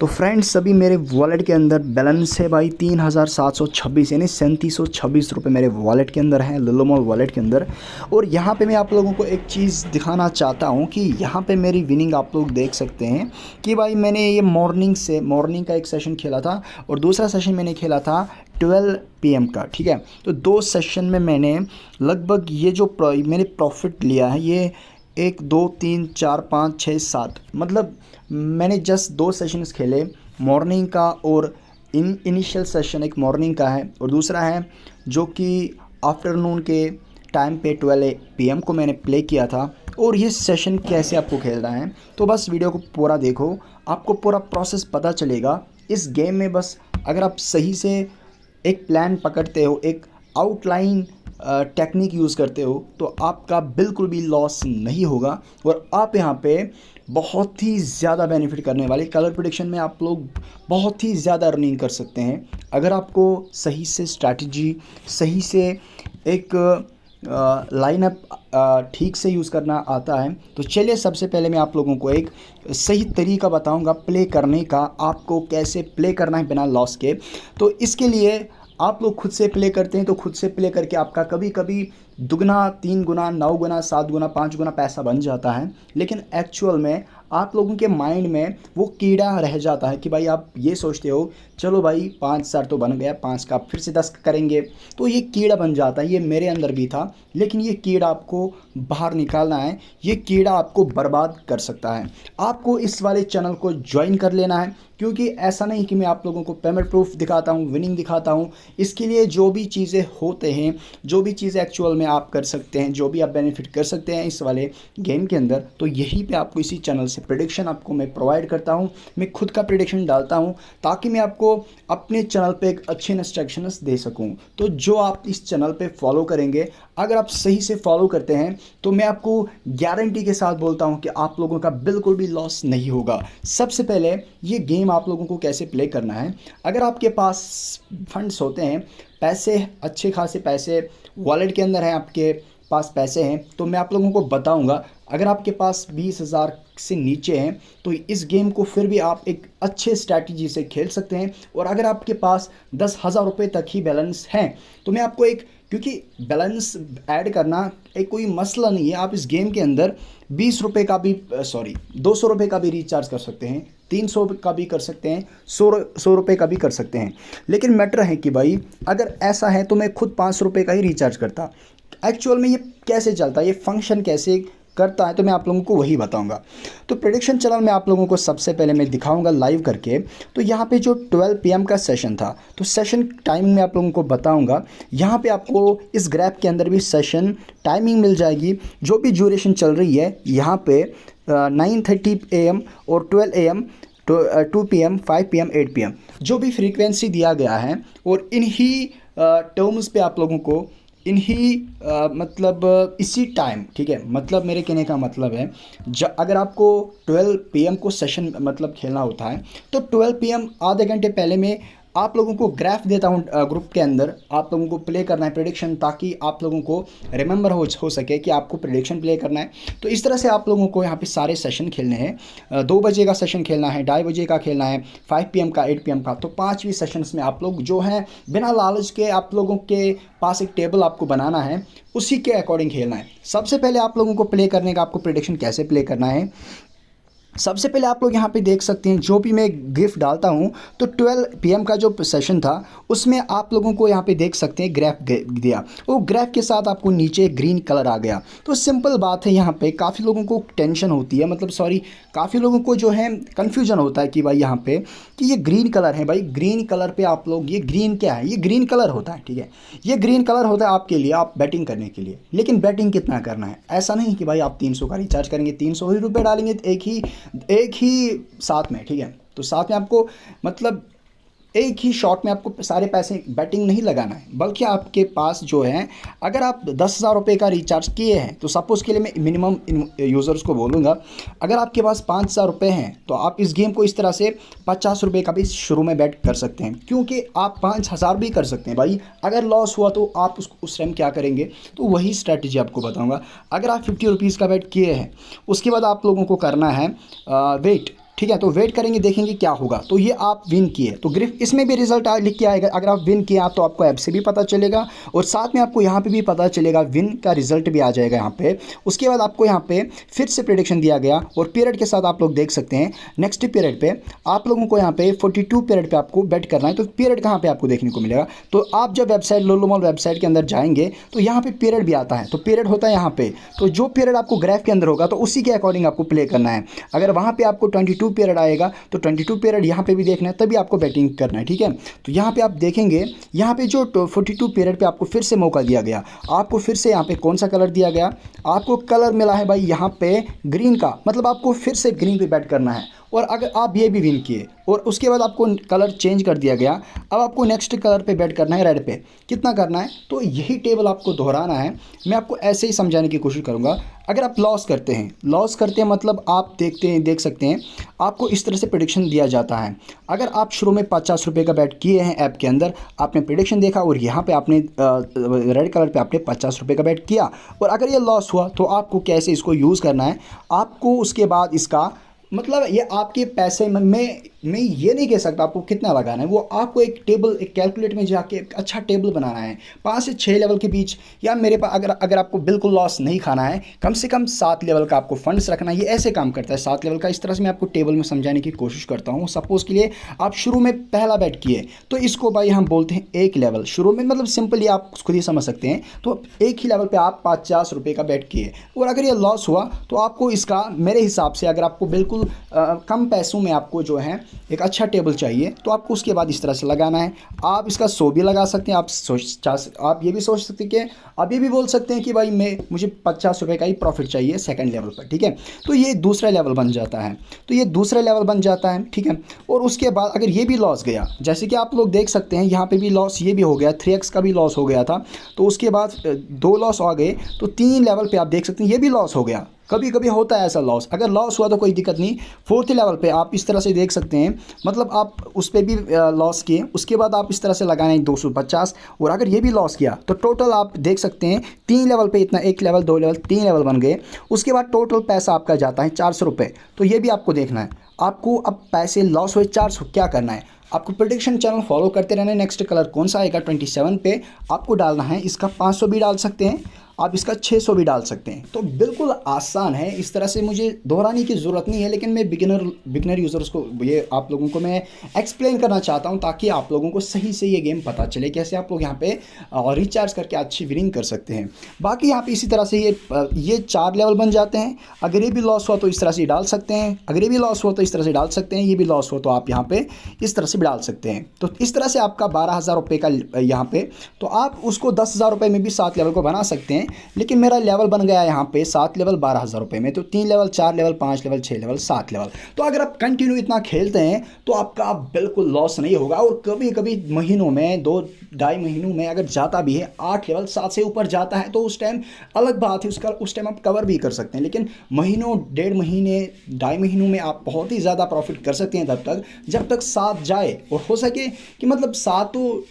तो फ्रेंड्स अभी मेरे वॉलेट के अंदर बैलेंस है भाई 3726 यानी 3726 रुपये मेरे वॉलेट के अंदर हैं, लुलुमॉल वॉलेट के अंदर। और यहाँ पे मैं आप लोगों को एक चीज़ दिखाना चाहता हूँ कि यहाँ पे मेरी विनिंग आप लोग देख सकते हैं कि भाई मैंने ये मॉर्निंग का एक सेशन खेला था और दूसरा सेशन मैंने खेला था 12 PM का, ठीक है। तो 2 सेशन में मैंने लगभग ये जो मैंने प्रॉफिट लिया है ये 1 2 3 4 5 6 7 मतलब मैंने जस्ट 2 सेशंस खेले, मॉर्निंग का और इनिशियल सेशन एक मॉर्निंग का है और दूसरा है जो कि आफ्टरनून के टाइम पे 12 PM को मैंने प्ले किया था। और ये सेशन कैसे आपको खेलना है तो बस वीडियो को पूरा देखो, आपको पूरा प्रोसेस पता चलेगा इस गेम में। बस अगर आप सही से एक प्लान पकड़ते हो, एक आउटलाइन टेक्निक यूज़ करते हो तो आपका बिल्कुल भी लॉस नहीं होगा और आप यहाँ पे बहुत ही ज़्यादा बेनिफिट करने वाले। कलर प्रेडिक्शन में आप लोग बहुत ही ज़्यादा अर्निंग कर सकते हैं अगर आपको सही से स्ट्रैटेजी, सही से एक लाइनअप ठीक से यूज़ करना आता है। तो चलिए सबसे पहले मैं आप लोगों को एक सही तरीका बताऊंगा प्ले करने का, आपको कैसे प्ले करना है बिना लॉस के। तो इसके लिए आप लोग खुद से प्ले करते हैं तो खुद से प्ले करके आपका कभी कभी दुगना, 3 गुना, 9 गुना, 7 गुना, 5 गुना पैसा बन जाता है। लेकिन एक्चुअल में आप लोगों के माइंड में वो कीड़ा रह जाता है कि भाई आप ये सोचते हो चलो भाई 5,000 तो बन गया, 5 का फिर से 10 करेंगे, तो ये कीड़ा बन जाता है। ये मेरे अंदर भी था, लेकिन ये कीड़ा आपको बाहर निकालना है। ये कीड़ा आपको बर्बाद कर सकता है। आपको इस वाले चैनल को ज्वाइन कर लेना है, क्योंकि ऐसा नहीं कि मैं आप लोगों को पेमेंट प्रूफ दिखाता हूँ, विनिंग दिखाता हूँ। इसके लिए जो भी चीज़ें होते हैं, जो भी चीज़ें एक्चुअल में आप कर सकते हैं, जो भी आप बेनिफिट कर सकते हैं इस वाले गेम के अंदर, तो यहीं पे आपको इसी चैनल से प्रेडिक्शन आपको मैं प्रोवाइड करता हूँ। मैं खुद का प्रेडिक्शन डालता हूँ ताकि मैं आपको अपने चैनल पे एक अच्छे इंस्ट्रक्शंस दे सकूँ। तो जो आप इस चैनल पे फॉलो करेंगे, अगर आप सही से फॉलो करते हैं तो मैं आपको गारंटी के साथ बोलता हूँ कि आप लोगों का बिल्कुल भी लॉस नहीं होगा। सबसे पहले ये गेम आप लोगों को कैसे प्ले करना है। अगर आपके पास फंड्स होते हैं, पैसे, अच्छे खासे पैसे वॉलेट के अंदर हैं, आपके पास पैसे हैं, तो मैं आप लोगों को बताऊंगा। अगर आपके पास 20,000 से नीचे हैं तो इस गेम को फिर भी आप एक अच्छे स्ट्रैटेजी से खेल सकते हैं। और अगर आपके पास 10,000 रुपये तक ही बैलेंस हैं तो मैं आपको एक, क्योंकि बैलेंस ऐड करना एक कोई मसला नहीं है, आप इस गेम के अंदर 20 रुपये का भी 200 रुपये का भी रिचार्ज कर सकते हैं, 300 का भी कर सकते हैं, 100 रुपये का भी कर सकते हैं। लेकिन मैटर है कि भाई अगर ऐसा है तो मैं खुद 500 रुपये का ही रिचार्ज करता। एक्चुअल में ये कैसे चलता है, ये फंक्शन कैसे करता है, तो मैं आप लोगों को वही बताऊंगा। तो प्रेडिक्शन चैनल में आप लोगों को सबसे पहले मैं दिखाऊंगा लाइव करके। तो यहाँ पे जो 12 PM का सेशन था, तो सेशन टाइमिंग में आप लोगों को बताऊंगा। यहाँ पे आपको इस ग्राफ के अंदर भी सेशन टाइमिंग मिल जाएगी, जो भी ड्यूरेशन चल रही है यहाँ पे 9:30 AM और 12 AM, 2 PM, 5 PM, 8 PM, जो भी फ्रीक्वेंसी दिया गया है। और इन्हीं टर्म्स पे आप लोगों को मतलब इसी टाइम, ठीक है, मतलब मेरे कहने का मतलब है अगर आपको 12 PM को सेशन मतलब खेलना होता है तो 12 PM आधे घंटे पहले में आप लोगों को ग्राफ देता हूँ ग्रुप के अंदर। आप लोगों को प्ले करना है प्रेडिक्शन, ताकि आप लोगों को रिमेंबर हो सके कि आपको प्रेडिक्शन प्ले करना है। तो इस तरह से आप लोगों को यहाँ पे सारे सेशन खेलने हैं। 2 बजे का सेशन खेलना है, 2:30 बजे का खेलना है, 5 PM का, 8 PM का। तो 5वीं सेशंस में आप लोग जो हैं बिना लालच के, आप लोगों के पास एक टेबल आपको बनाना है, उसी के अकॉर्डिंग खेलना है। सबसे पहले आप लोगों को प्ले करने का, आपको प्रेडिक्शन कैसे प्ले करना है, सबसे पहले आप लोग यहाँ पे देख सकते हैं जो भी मैं गिफ्ट डालता हूँ। तो 12 PM का जो सेशन था उसमें आप लोगों को यहाँ पे देख सकते हैं ग्राफ दिया, वो ग्राफ के साथ आपको नीचे ग्रीन कलर आ गया। तो सिंपल बात है, यहाँ पे काफ़ी लोगों को टेंशन होती है, मतलब काफ़ी लोगों को जो है कन्फ्यूजन होता है कि भाई यहाँ पे कि ये ग्रीन कलर है। भाई ग्रीन कलर पे आप लोग, ये ग्रीन क्या है, ये ग्रीन कलर होता है, ठीक है, ये ग्रीन कलर होता है आपके लिए, आप बैटिंग करने के लिए। लेकिन बैटिंग कितना करना है, ऐसा नहीं कि भाई आप 300 का रिचार्ज करेंगे, 300 ही रुपये डालेंगे एक ही साथ में, ठीक है। तो साथ में आपको मतलब एक ही शॉट में आपको सारे पैसे बैटिंग नहीं लगाना है, बल्कि आपके पास जो है, अगर आप 10,000 रुपये का रिचार्ज किए हैं तो सपोज़ के लिए मैं मिनिमम यूज़र्स को बोलूँगा, अगर आपके पास 5,000 रुपये हैं तो आप इस गेम को इस तरह से 50 रुपये का भी शुरू में बैट कर सकते हैं, क्योंकि आप 5,000 भी कर सकते हैं। भाई अगर लॉस हुआ तो आप उस टाइम क्या करेंगे, तो वही स्ट्रैटेजी आपको बताऊँगा। अगर आप 50 रुपीज़ का बैट किए हैं, उसके बाद आप लोगों को करना है वेट। ठीक है। तो वेट करेंगे, देखेंगे क्या होगा। तो ये आप विन किए तो ग्रिफ इसमें भी रिजल्ट लिख के आएगा। अगर आप विन किए आप तो आपको ऐप से भी पता चलेगा और साथ में आपको यहाँ पे भी पता चलेगा, विन का रिजल्ट भी आ जाएगा यहाँ पे। उसके बाद आपको यहाँ पे फिर से प्रेडिक्शन दिया गया और पीरियड के साथ आप लोग देख सकते हैं नेक्स्ट पीरियड पे आप लोगों को यहाँ पे 42 पीरियड पे आपको बेट करना है। तो पीरियड कहाँ पे आपको देखने को मिलेगा, तो आप जब वेबसाइट लोलोमॉल वेबसाइट के अंदर जाएंगे तो यहाँ पे पीरियड भी आता है। तो पीरियड होता है यहाँ पे, तो जो पीरियड आपको ग्राफ के अंदर होगा तो उसी के अकॉर्डिंग आपको प्ले करना है। अगर वहाँ पे आपको 22 पीरियड आएगा तो 22 पीरियड यहाँ पे भी देखना है, तभी आपको बैटिंग करना है, ठीक है। तो यहाँ पे आप देखेंगे, यहाँ पे जो 42 पीरियड पे आपको फिर से मौका दिया गया, आपको फिर से यहाँ पे कौन सा कलर दिया गया, आपको कलर मिला है भाई यहाँ पे ग्रीन का, मतलब आपको फिर से ग्रीन पे बैट करना है। और अगर आप ये भी विन किए और उसके बाद आपको कलर चेंज कर दिया गया, अब आपको नेक्स्ट कलर पे बैट करना है, रेड पे। कितना करना है, तो यही टेबल आपको दोहराना है। मैं आपको ऐसे ही समझाने की कोशिश करूँगा। अगर आप लॉस करते हैं मतलब आप देख सकते हैं आपको इस तरह से प्रेडिक्शन दिया जाता है। अगर आप शुरू में 50 रुपये का बैट किए हैं ऐप के अंदर, आपने प्रेडिक्शन देखा और यहाँ पे आपने रेड कलर पे आपने 50 रुपये का बैट किया और अगर ये लॉस हुआ तो आपको कैसे इसको यूज़ करना है, आपको उसके बाद इसका मतलब ये आपके पैसे में मैं ये नहीं कह सकता आपको कितना लगाना है, वो आपको एक टेबल, एक कैलकुलेट में जाके एक अच्छा टेबल बनाना है 5 से 6 लेवल के बीच। या मेरे पास अगर आपको बिल्कुल लॉस नहीं खाना है, कम से कम 7 लेवल का आपको फंड्स रखना है। ये ऐसे काम करता है 7 लेवल का। इस तरह से मैं आपको टेबल में समझाने की कोशिश करता हूँ। सपोज़ के लिए आप शुरू में पहला बैट किए तो इसको भाई हम बोलते हैं एक लेवल। शुरू में मतलब सिंपली आप खुद ही समझ सकते हैं। तो एक ही लेवल पर आप 50 रुपये का बैट किए और अगर ये लॉस हुआ तो आपको इसका मेरे हिसाब से, अगर आपको बिल्कुल कम पैसों में आपको जो है एक अच्छा टेबल चाहिए तो आपको उसके बाद इस तरह से लगाना है। आप इसका 100 भी लगा सकते हैं। आप ये भी सोच सकते हैं कि आप ये भी बोल सकते हैं कि भाई मुझे 50 रुपये का ही प्रॉफिट चाहिए सेकंड लेवल पर, ठीक है। तो ये दूसरा लेवल बन जाता है, ठीक है। और उसके बाद अगर ये भी लॉस गया, जैसे कि आप लोग देख सकते हैं यहाँ पे भी लॉस ये भी हो गया, 3x का भी लॉस हो गया था। तो उसके बाद 2 लॉस आ गए तो 3 लेवल पे आप देख सकते हैं ये भी लॉस हो गया। कभी कभी होता है ऐसा लॉस। अगर लॉस हुआ तो कोई दिक्कत नहीं, 4th लेवल पे आप इस तरह से देख सकते हैं, मतलब आप उस पर भी लॉस किए, उसके बाद आप इस तरह से लगाएं 250 और अगर ये भी लॉस किया तो टोटल आप देख सकते हैं 3 लेवल पे इतना, 1 लेवल 2 लेवल 3 लेवल बन गए। उसके बाद टोटल पैसा आपका जाता है 400 रुपये। तो ये भी आपको देखना है। आपको अब पैसे लॉस हुए 400, क्या करना है, आपको प्रेडिक्शन चैनल फॉलो करते रहना है। नेक्स्ट कलर कौन सा आएगा 27 पे आपको डालना है। इसका 500 भी डाल सकते हैं आप, इसका 600 भी डाल सकते हैं। तो बिल्कुल आसान है, इस तरह से मुझे दोहराने की ज़रूरत नहीं है। लेकिन मैं बिगिनर यूज़र्स को ये आप लोगों को मैं एक्सप्लेन करना चाहता हूँ ताकि आप लोगों को सही से ये गेम पता चले, कैसे आप लोग यहाँ पे रिचार्ज करके अच्छी विनिंग कर सकते हैं। बाकी यहाँ पे इसी तरह से ये 4 लेवल बन जाते हैं। अगर ये भी लॉस हुआ तो इस तरह से डाल सकते हैं, अगर ये भी लॉस हुआ तो इस तरह से डाल सकते हैं, ये भी लॉस हुआ तो आप यहाँ पे इस तरह से भी डाल सकते हैं। तो इस तरह से आपका 12,000 रुपये का यहाँ पे, तो आप उसको 10,000 रुपये में भी 7 लेवल को बना सकते हैं। लेकिन मेरा लेवल बन गया यहाँ पे 7 लेवल 12,000 रुपये में। तो 3 level 4 level 5 level 6 level 7 level. तो अगर आप कंटिन्यू इतना खेलते हैं तो आपका बिल्कुल लॉस नहीं होगा। और कभी कभी महीनों में 2-2.5 महीनों में अगर जाता भी है 8 लेवल 7 से ऊपर जाता है तो उस टाइम अलग बात है, उस टाइम आप कवर भी कर सकते हैं। लेकिन महीनों, 1.5 महीने 2.5 महीनों में आप बहुत ही ज़्यादा प्रॉफिट कर सकते हैं तब तक जब तक 7 जाए। और हो सके कि मतलब 7 तो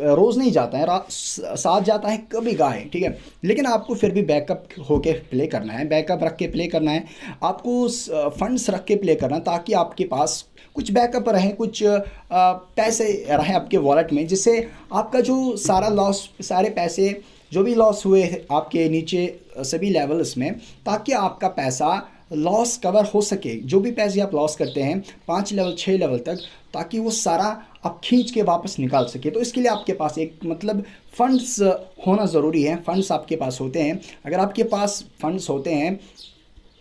रोज़ नहीं जाता है, 7 जाता है कभी का है, ठीक है। लेकिन आपको फिर भी बैकअप होके प्ले करना है, बैकअप रख के प्ले करना है, आपको फंड्स रख के प्ले करना है ताकि आपके पास कुछ बैकअप रहे, कुछ पैसे रहे आपके वॉलेट में, जिससे आपका जो सारा लॉस, सारे पैसे जो भी लॉस हुए आपके नीचे सभी लेवल्स में, ताकि आपका पैसा लॉस कवर हो सके। जो भी पैसे आप लॉस करते हैं 5 लेवल 6 लेवल तक, ताकि वो सारा आप खींच के वापस निकाल सके। तो इसके लिए आपके पास एक मतलब फंड्स होना ज़रूरी है। फंड्स आपके पास होते हैं, अगर आपके पास फंड्स होते हैं,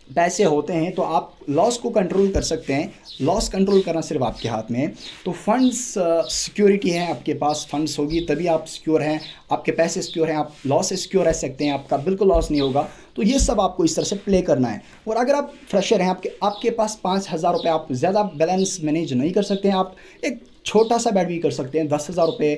पैसे होते हैं, तो आप लॉस को कंट्रोल कर सकते हैं। लॉस कंट्रोल करना सिर्फ आपके हाथ में है। तो फंड्स सिक्योरिटी है, आपके पास फंड्स होगी तभी आप सिक्योर हैं, आपके पैसे सिक्योर हैं, आप लॉस से सिक्योर रह सकते हैं, आपका बिल्कुल लॉस नहीं होगा। तो ये सब आपको इस तरह से प्ले करना है। और अगर आप फ्रेशर हैं, आपके पास 5,000 रुपये, आप ज़्यादा बैलेंस मैनेज नहीं कर सकते हैं, आप एक छोटा सा बैट भी कर सकते हैं। 10,000 रुपये,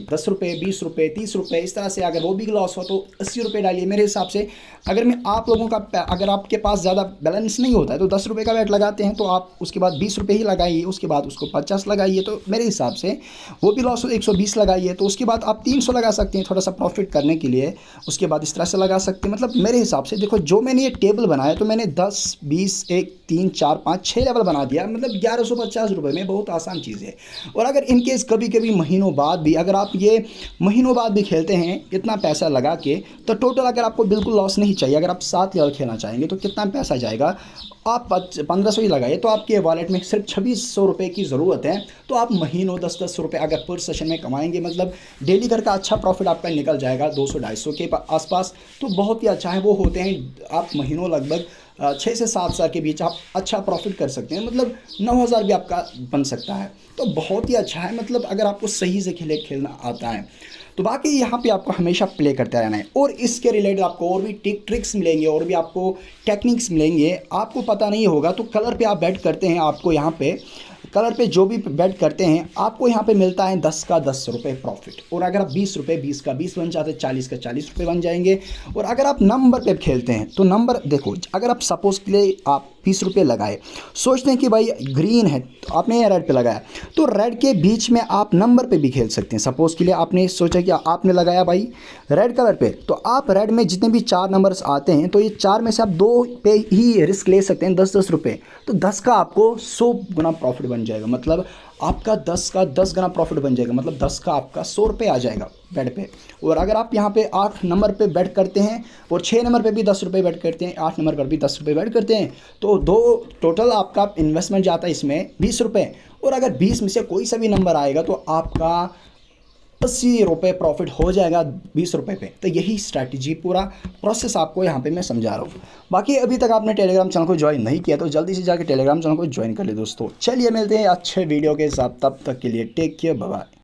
10 रुपये, 20 रुपये, 30 रुपये, इस तरह से। अगर वो भी लॉस हो तो 80 रुपये डालिए। मेरे हिसाब से अगर मैं आप लोगों का, अगर आपके पास ज़्यादा बैलेंस नहीं होता है तो 10 रुपये का बैट लगाते हैं, तो आप उसके बाद 20 रुपये ही लगाइए, उसके बाद उसको 50 लगाइए। तो मेरे हिसाब से वो भी लॉस हो 120 लगाइए, तो उसके बाद आप 300 लगा सकते हैं थोड़ा सा प्रॉफिट करने के लिए। उसके बाद इस तरह से लगा सकते हैं। मतलब मेरे हिसाब से देखो, जो मैंने ये टेबल बनाया तो मैंने 10, 20, 1 3 4 5 6 लेवल बना दिया, मतलब 1150 रुपये में बहुत आसान चीज़ है। और अगर इनकेस कभी कभी महीनों बाद भी अगर आप ये महीनों बाद भी खेलते हैं इतना पैसा लगा के, तो टोटल अगर आपको बिल्कुल लॉस नहीं चाहिए, अगर आप 7 लेवल खेलना चाहेंगे तो कितना पैसा जाएगा, आप 1500 ही लगाइए तो आपके वॉलेट में सिर्फ 2600 रुपये की ज़रूरत है। तो आप महीनों 10-10 रुपये अगर पर सेशन में कमाएंगे, मतलब डेली घर का अच्छा प्रॉफिट आपका निकल जाएगा 200-250 के आसपास, तो बहुत ही अच्छा है। वो होते हैं आप महीनों लगभग 6 से 7 हज़ार के बीच आप अच्छा प्रॉफिट कर सकते हैं, मतलब 9,000 भी आपका बन सकता है। तो बहुत ही अच्छा है, मतलब अगर आपको सही से खेलना आता है तो बाकी यहाँ पे आपको हमेशा प्ले करते रहना है। और इसके रिलेटेड आपको और भी ट्रिक्स मिलेंगे, और भी आपको टेक्निक्स मिलेंगे, आपको पता नहीं होगा तो कलर पे आप बैट करते हैं, आपको यहाँ पे कलर पे जो भी बैट करते हैं आपको यहाँ पे मिलता है 10 का 10 रुपये प्रॉफिट। और अगर आप 20 रुपये 20 का 20 बन जाते हैं, 40 का 40 रुपये बन जाएंगे। और अगर आप नंबर पे खेलते हैं तो नंबर देखो, अगर आप सपोज के लिए आप 20 रुपये लगाए, सोचते हैं कि भाई ग्रीन है तो आपने रेड पे लगाया, तो रेड के बीच में आप नंबर पे भी खेल सकते हैं। सपोज के लिए आपने सोचा कि आपने लगाया भाई रेड कलर पे, तो आप रेड में जितने भी 4 नंबर्स आते हैं तो ये 4 में से आप 2 पे ही रिस्क ले सकते हैं, 10-10 रुपये। तो 10 का आपको 100 गुना प्रॉफिट बन जाएगा, मतलब आपका 10 का 10 गुना प्रॉफिट बन जाएगा, मतलब 10 का आपका 100 रुपये आ जाएगा बेट पे। और अगर आप यहाँ पे 8 नंबर पे बैट करते हैं और 6 नंबर पे भी 10 रुपये बैट करते हैं, 8 नंबर पर भी 10 रुपये बैट करते हैं, तो दो टोटल आपका इन्वेस्टमेंट जाता है इसमें 20 रुपये। और अगर 20 में से कोई सा भी नंबर आएगा तो आपका 80 रुपये प्रॉफिट हो जाएगा 20 रुपये पे। तो यही स्ट्रैटेजी पूरा प्रोसेस आपको यहाँ पे मैं समझा रहा हूँ। बाकी अभी तक आपने टेलीग्राम चैनल को ज्वाइन नहीं किया तो जल्दी से जाकर टेलीग्राम चैनल को ज्वाइन कर ले दोस्तों। चलिए मिलते हैं अच्छे वीडियो के साथ, तब तक के लिए टेक केयर, बाय बाय।